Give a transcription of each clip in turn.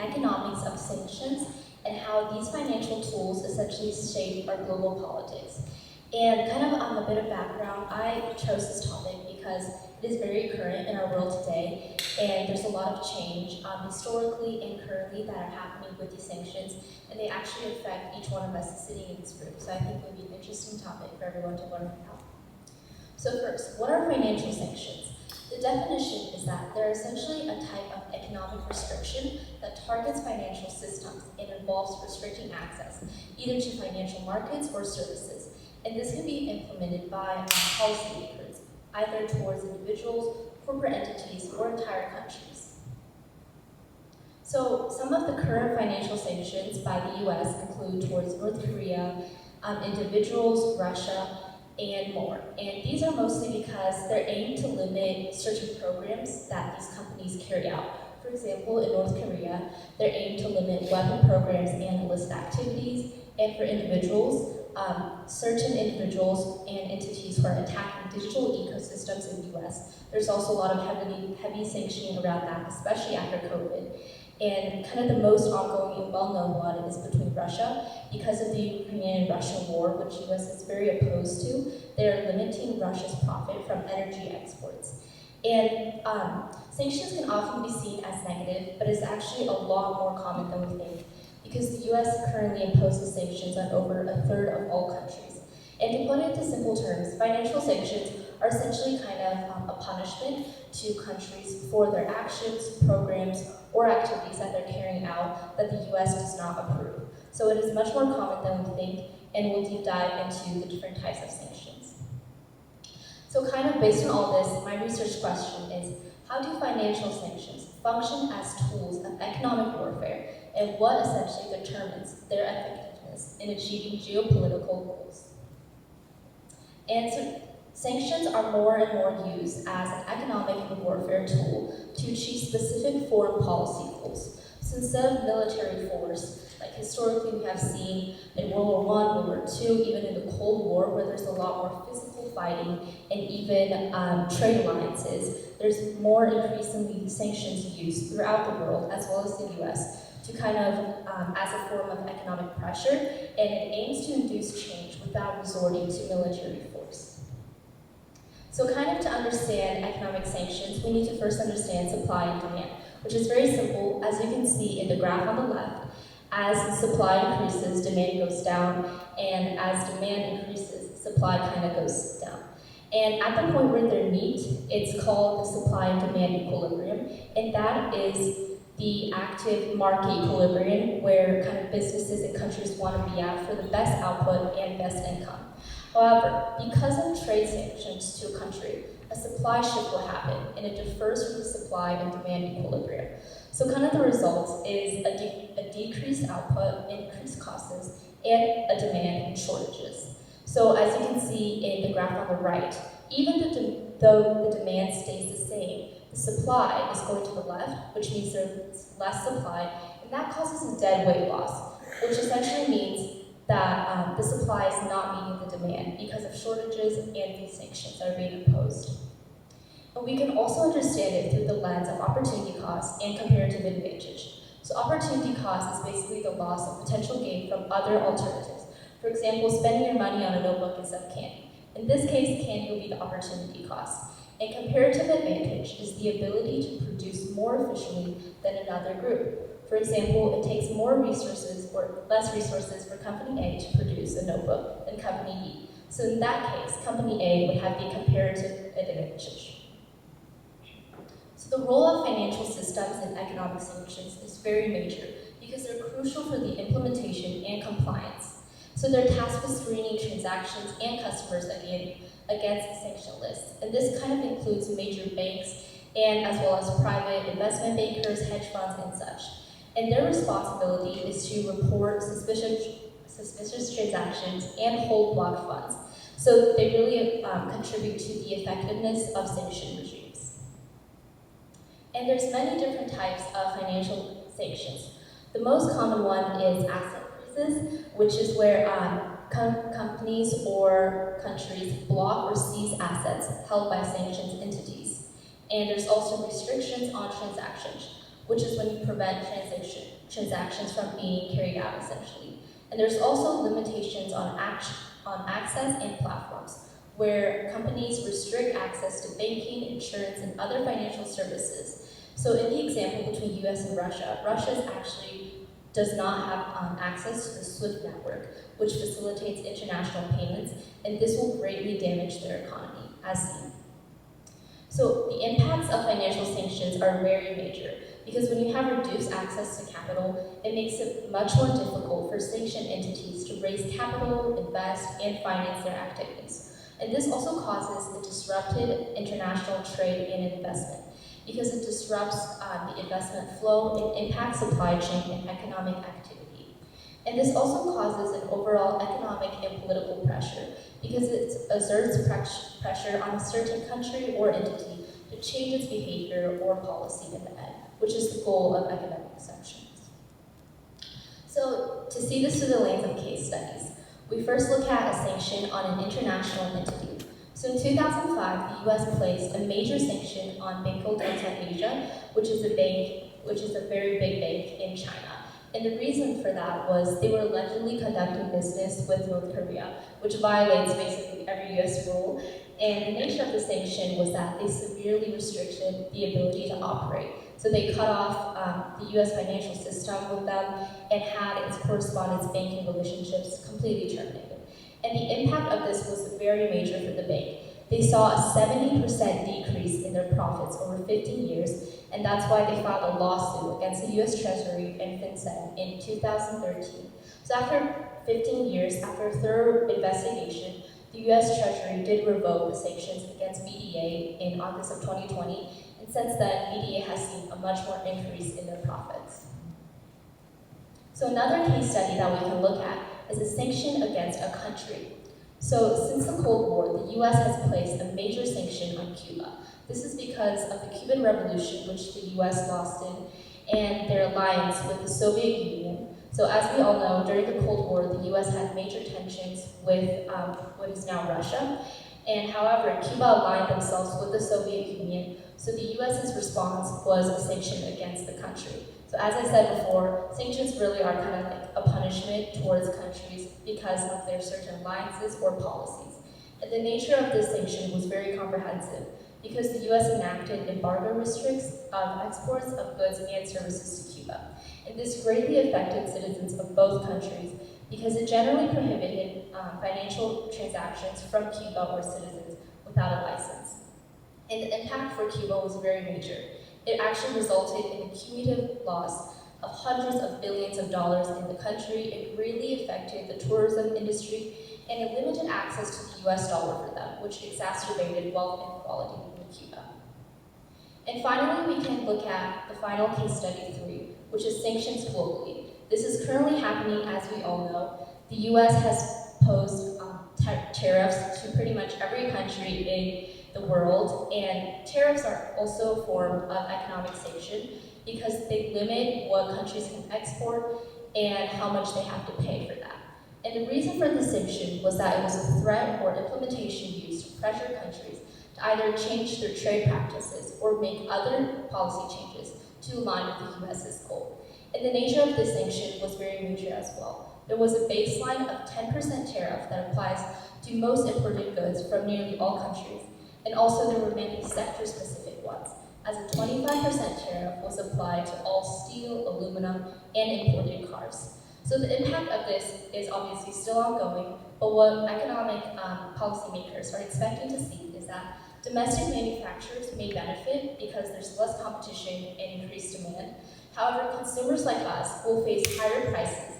economics of sanctions and how these financial tools essentially shape our global politics. And kind of on a bit of background, I chose this topic because it is very current in our world today, and there's a lot of change historically and currently that are happening with these sanctions, and they actually affect each one of us sitting in this room. So I think it would be an interesting topic for everyone to learn about. So first, what are financial sanctions? The definition is that they're essentially a type of economic restriction that targets financial systems and involves restricting access, either to financial markets or services. And this can be implemented by policymakers, either towards individuals, corporate entities, or entire countries. So some of the current financial sanctions by the US include towards North Korea, individuals, Russia, and more. And these are mostly because they're aimed to limit certain programs that these companies carry out. For example, in North Korea, they're aimed to limit weapon programs and illicit activities, and for individuals, certain individuals and entities who are attacking digital ecosystems in the US. There's also a lot of heavy sanctioning around that, especially after COVID. And kind of the most ongoing and well-known one is between Russia. Because of the Ukrainian-Russian war, which the US is very opposed to, they're limiting Russia's profit from energy exports. And sanctions can often be seen as negative, but it's actually a lot more common than we think, because the US currently imposes sanctions on over a third of all countries. And to put it into simple terms, financial sanctions are essentially kind of a punishment to countries for their actions, programs, or activities that they're carrying out that the US does not approve. So it is much more common than we think, and we'll deep dive into the different types of sanctions. So kind of based on all this, my research question is, how do financial sanctions function as tools of economic warfare, and what essentially determines their effectiveness in achieving geopolitical goals? And so sanctions are more and more used as an economic warfare tool to achieve specific foreign policy goals. So instead of military force, like historically we have seen in World War I, World War II, even in the Cold War, where there's a lot more physical fighting and even trade alliances, there's more increasingly sanctions used throughout the world, as well as the US, to kind of, as a form of economic pressure, and it aims to induce change without resorting to military force. So kind of to understand economic sanctions, we need to first understand supply and demand, which is very simple. As you can see in the graph on the left, as supply increases, demand goes down, and as demand increases, supply kind of goes down. And at the point where they meet, it's called the supply and demand equilibrium, and that is the active market equilibrium where kind of businesses and countries want to be at for the best output and best income. However, because of trade sanctions to a country, a supply shift will happen, and it differs from the supply and demand equilibrium. So kind of the result is a decreased output, increased costs, and a demand and shortages. So as you can see in the graph on the right, even though the demand stays the same, the supply is going to the left, which means there's less supply, and that causes a dead weight loss, which essentially means that the supply is not meeting the demand because of shortages and these sanctions that are being imposed. But we can also understand it through the lens of opportunity cost and comparative advantage. So opportunity cost is basically the loss of potential gain from other alternatives. For example, spending your money on a notebook instead of candy. In this case, candy will be the opportunity cost. And comparative advantage is the ability to produce more efficiently than another group. For example, it takes more resources or less resources for Company A to produce a notebook than Company B. So in that case, Company A would have the comparative advantage. So the role of financial systems in economic sanctions is very major because they're crucial for the implementation and compliance. So they're tasked with screening transactions and customers against sanction lists. And this kind of includes major banks and as well as private investment bankers, hedge funds, and such. And their responsibility is to report suspicious transactions and hold blocked funds. So they really contribute to the effectiveness of sanction regimes. And there's many different types of financial sanctions. The most common one is asset freezes, which is where companies or countries block or seize assets held by sanctioned entities. And there's also restrictions on transactions, which is when you prevent transactions from being carried out, essentially. And there's also limitations on access and platforms, where companies restrict access to banking, insurance, and other financial services. So in the example between US and Russia, Russia actually does not have access to the SWIFT network, which facilitates international payments, and this will greatly damage their economy, as seen. So the impacts of financial sanctions are very major, because when you have reduced access to capital, it makes it much more difficult for sanctioned entities to raise capital, invest, and finance their activities. And this also causes a disrupted international trade and investment, because it disrupts the investment flow, it impacts supply chain and economic activity. And this also causes an overall economic and political pressure, because it exerts pressure on a certain country or entity to change its behavior or policy in the end, which is the goal of economic sanctions. So to see this through the lens of case studies, we first look at a sanction on an international entity. So in 2005, the US placed a major sanction on Banco Delta Asia, which is a very big bank in China. And the reason for that was they were allegedly conducting business with North Korea, which violates basically every US rule. And the nature of the sanction was that they severely restricted the ability to operate. So they cut off the US financial system with them and had its correspondence banking relationships completely terminated. And the impact of this was very major for the bank. They saw a 70% decrease in their profits over 15 years, and that's why they filed a lawsuit against the US Treasury and FinCEN in 2013. So after 15 years, after a thorough investigation, the US Treasury did revoke the sanctions against BDA in August of 2020, and since then, BDA has seen a much more increase in their profits. So another case study that we can look at is a sanction against a country. So since the Cold War, the US has placed a major sanction on Cuba. This is because of the Cuban Revolution, which the US lost in, and their alliance with the Soviet Union. So as we all know, during the Cold War, the US had major tensions with what is now Russia. And however, Cuba aligned themselves with the Soviet Union, so the US's response was a sanction against the country. So as I said before, sanctions really are kind of like a punishment towards countries because of their certain alliances or policies. And the nature of this sanction was very comprehensive, because the US enacted embargo restricts exports of goods and services to Cuba. And this greatly affected citizens of both countries, because it generally prohibited financial transactions from Cuba or citizens without a license. And the impact for Cuba was very major. It actually resulted in a cumulative loss of hundreds of billions of dollars in the country. It really affected the tourism industry, and it limited access to the US dollar for them, which exacerbated wealth inequality in Cuba. And finally, we can look at the final case study 3, which is sanctions globally. This is currently happening, as we all know. The US has posed tariffs to pretty much every country in the world, and tariffs are also a form of economic sanction because they limit what countries can export and how much they have to pay for that. And the reason for the sanction was that it was a threat or implementation used to pressure countries to either change their trade practices or make other policy changes to align with the US's goal. And the nature of this sanction was very major as well. There was a baseline of 10% tariff that applies to most imported goods from nearly all countries, and also there were many sector-specific ones, as a 25% tariff was applied to all steel, aluminum, and imported cars. So the impact of this is obviously still ongoing, but what economic policymakers are expecting to see is that domestic manufacturers may benefit because there's less competition and increased demand. However, consumers like us will face higher prices,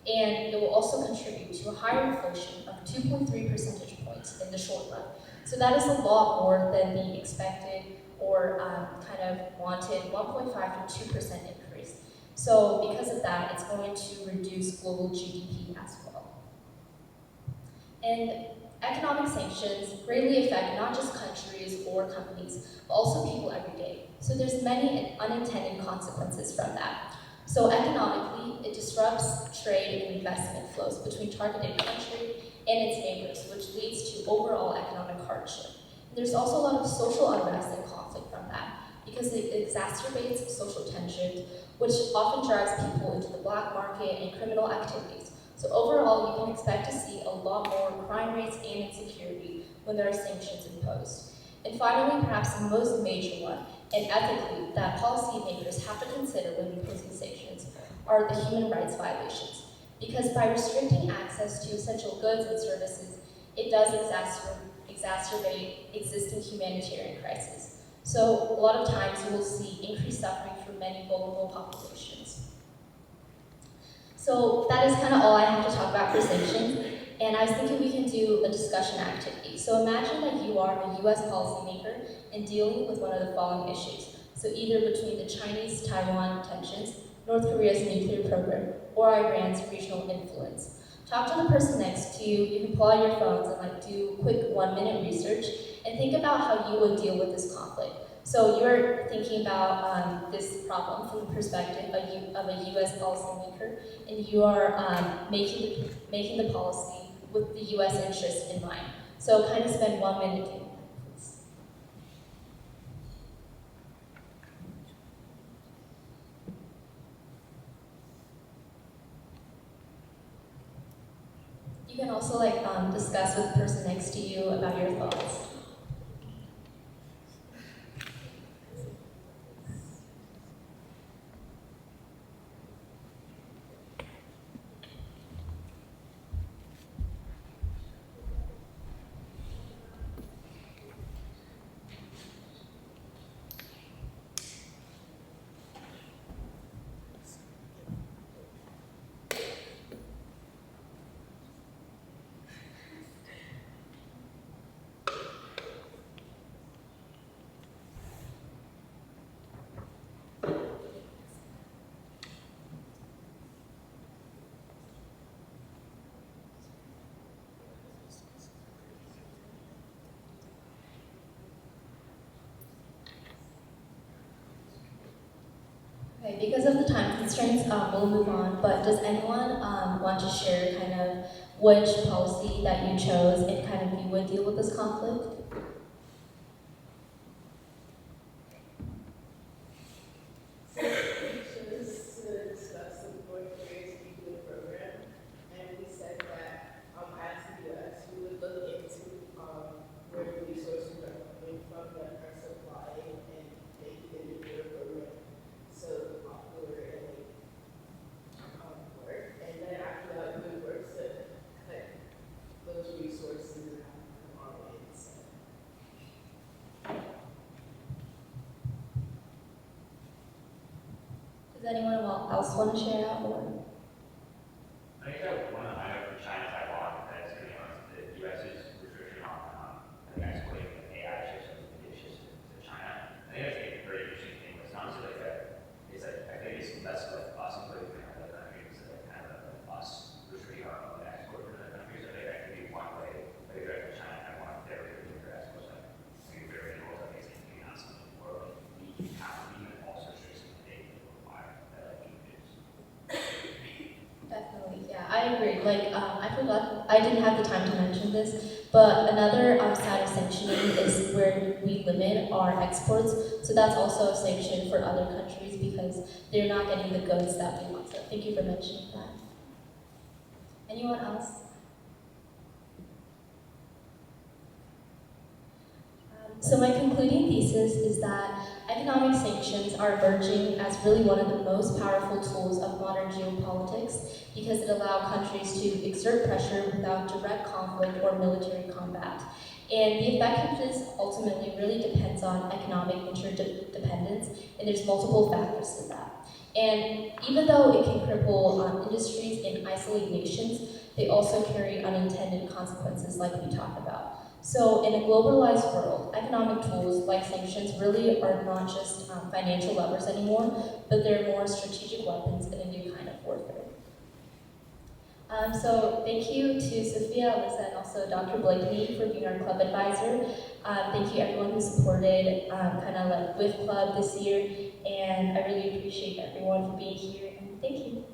and it will also contribute to a higher inflation of 2.3 percentage points in the short run. So that is a lot more than the expected or kind of wanted 1.5 to 2% increase. So because of that, it's going to reduce global GDP as well. And economic sanctions greatly affect not just countries or companies, but also people every day. So there's many unintended consequences from that. So economically, it disrupts trade and investment flows between targeted country and its neighbors, which leads to overall economic hardship. And there's also a lot of social unrest and conflict from that, because it exacerbates social tensions, which often drives people into the black market and criminal activities. So overall, you can expect to see a lot more crime rates and insecurity when there are sanctions imposed. And finally, perhaps the most major one, and ethically, that policymakers have to consider when imposing sanctions, are the human rights violations. Because by restricting access to essential goods and services, it does exacerbate existing humanitarian crises. So a lot of times you will see increased suffering for many vulnerable populations. So that is kind of all I have to talk about for sanctions, and I was thinking we can do a discussion activity. So imagine that you are a US policymaker and dealing with one of the following issues. So either between the Chinese-Taiwan tensions, North Korea's nuclear program, or Iran's regional influence. Talk to the person next to you, you can pull out your phones and do quick 1-minute research, and think about how you would deal with this conflict. So you're thinking about this problem from the perspective of a US policymaker, and you are making the policy with the US interest in mind. So kind of spend 1 minute doing that, please. You can also discuss with the person next to you about your thoughts. Okay, because of the time constraints, we'll move on, but does anyone want to share kind of which policy that you chose and kind of you would deal with this conflict? Does anyone else want to share out more? I think that one item for China, Taiwan, that's pretty much the U.S.'s restriction on exporting AI chips and NVIDIA chips to China. I think that's a very interesting thing. It's not just like that. It's like I think it's less like us including other countries, it's like kind of us restricting our own export to other countries. I think that could be one way. Like for China, Taiwan, they're really their exports like maybe very little that makes anything not something or like the economy and also restricting they require that like use. Definitely, yeah, I agree. I forgot, I didn't have the time to mention this, but another side of sanctioning is where we limit our exports. So that's also a sanction for other countries because they're not getting the goods that we want. So thank you for mentioning that. Anyone else? So my concluding thesis is that economic sanctions are emerging as really one of the most powerful tools of modern geopolitics because it allows countries to exert pressure without direct conflict or military combat. And the effectiveness ultimately really depends on economic interdependence, and there's multiple factors to that. And even though it can cripple industries and isolate nations, they also carry unintended consequences like we talked about. So in a globalized world, economic tools like sanctions really are not just financial levers anymore, but they're more strategic weapons in a new kind of warfare. So thank you to Sophia, Alyssa, and also Dr. Blakeney for being our club advisor. Thank you everyone who supported with club this year, and I really appreciate everyone for being here, and thank you.